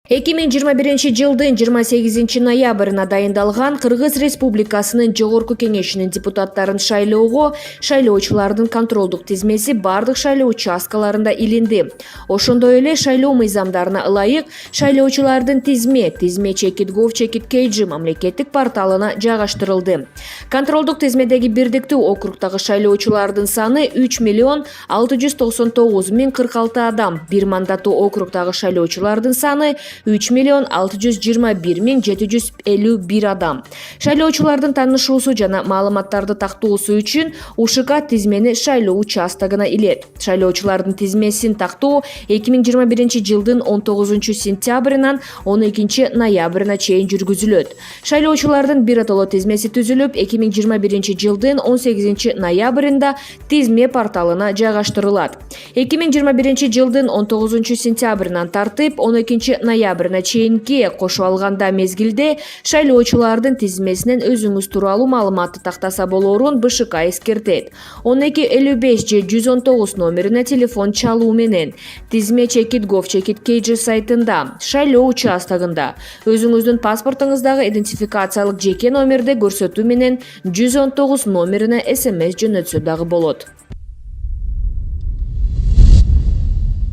2021 жылдын 28 ноябрына дайындалган Кыргыз Республикасынын Жогорку Кеңешинин депутаттарын шайлоого шайлоочулардын контролдук тизмеси бардык шайлоо участкаларында илинди. Ошондой эле шайлоо мыйзамдарына ылайык шайлоочулардын тизме чекит gov.kg мамлекеттик порталына жайгаштырылды. Контролдук тизмедеги бирдиктүү округдагы шайлоочулардын саны 3.699.046 адам. Бир мандаттуу округдагы шайлоочулардын саны 3.621.751 адам. Шайлоочулардын таанышуусу жана маалыматтарды тактоосу үчүн УШК тизмени шайлоо участогуна илет. Шайлоочулардын тизмесин тактоо 2021 жылдын 19 сентябрынан 12 ноябрына чейин жүргүзүлөт. Шайлоочулардын биротоло тизмеси түзүлүп, 2021 жылдын 18 ноябрында тизме порталына жайгаштырылат. 2021 жылдын 19 сентябрынан тартып 12 ноябрына чейинки кошуп алганда мезгилде шайлоочулардын тизмесинен өзүңүз тууралуу маалыматты тактаса болоорун БШК эскертет. 1255 же 119 номерине телефон чалуу менен тизме чекит gov.kg сайтында, шайлоо участогунда өзүңүздүн паспортуңуздагы идентификациялык жеке номерде көрсөтүү менен 119 номерине СМС жөнөтсө дагы болот.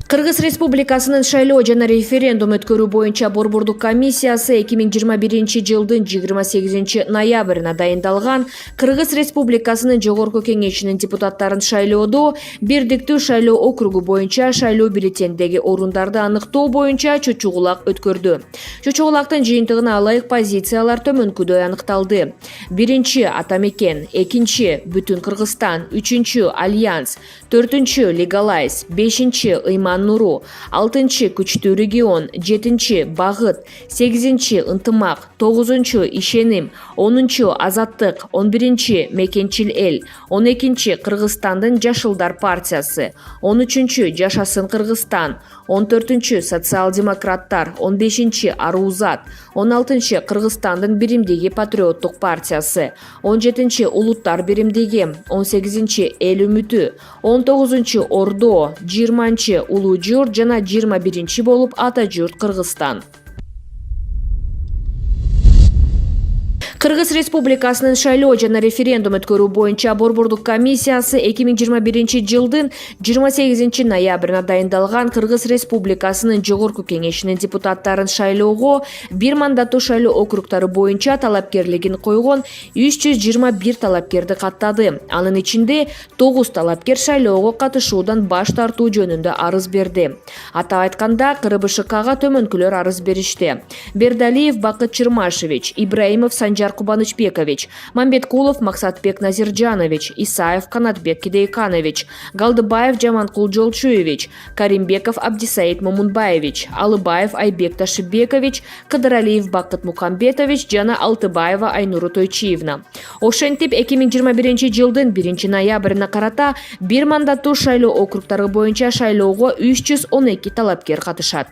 Кыргыз Республикасынын шайлоо жана референдум өткөрүү боюнча Борбордук комиссиясы 2021 жылдын 28 ноябрына дайындалган Кыргыз Республикасынын Жогорку Кеңешинин депутаттарын шайлоодо бирдиктүү шайлоо округу боюнча шайлоо бюллетендеги орундарды аныктоо боюнча чочугулак өткөрдү. Чочугулактын жыйынтыгына ылайык позициялар төмөнкүдөй аныкталды. 1 Атамекен, 2 Бүтүн Кыргызстан, 3 Альянс, 4 Легалайз, 5 Ыйман Нуру, 6 Күчтүү регион, 7 Багыт, 8 Ынтымак, 9 Ишеним, 10 Азаттык, 11 Мекенчил эл, 12 Кыргызстандын Жашылдар партиясы, 13 Жашасын Кыргызстан, 14 Социал-демократтар, 15 Арузат, 16 Кыргызстандын Биримдиги патриоттук партиясы, 17 Улуттар Биримдиги, 18 Эл үмүтү, 19 Ордо, 20 Улуу журт жана 21 болуп Ата журт Кыргызстан. Кыргыз Республикасынын шайлоо жана референдум өткөрүү боюнча Борбордук комиссиясы 2021 жылдын 28 ноябрына дайындалган Кыргыз Республикасынын Жогорку Кеңешинин депутаттарын шайлоого бир мандаттуу шайлоо округдары боюнча талапкерлигин койгон 321 талапкерди каттады. Анын ичинде 9 талапкер шайлоого катышуудан баш тартуу жөнүндө арыз берди. Атап айтканда, КРБШКга төмөнкүлөр арыз беришти. Бердалиев Бакыт Чырмашевич, Ибраимов Санжар Кубанычбекович, Мамбеткулов Максатбек Назиржанович, Исаев Канатбек Кидейканович, Галдыбаев Жаманкул Жолчуевич, Каримбеков Абдисаид Момунбаевич, Алыбаев Айбек Ташибекович, Кыдыралиев Бакыт Мукамбетович жана Алтыбаева Айнуру Тойчиевна. Ошентип 2021 жылдын 1 ноябрына карата бир мандаттуу шайлоо округдары боюнча шайлоого 312 талапкер катышат.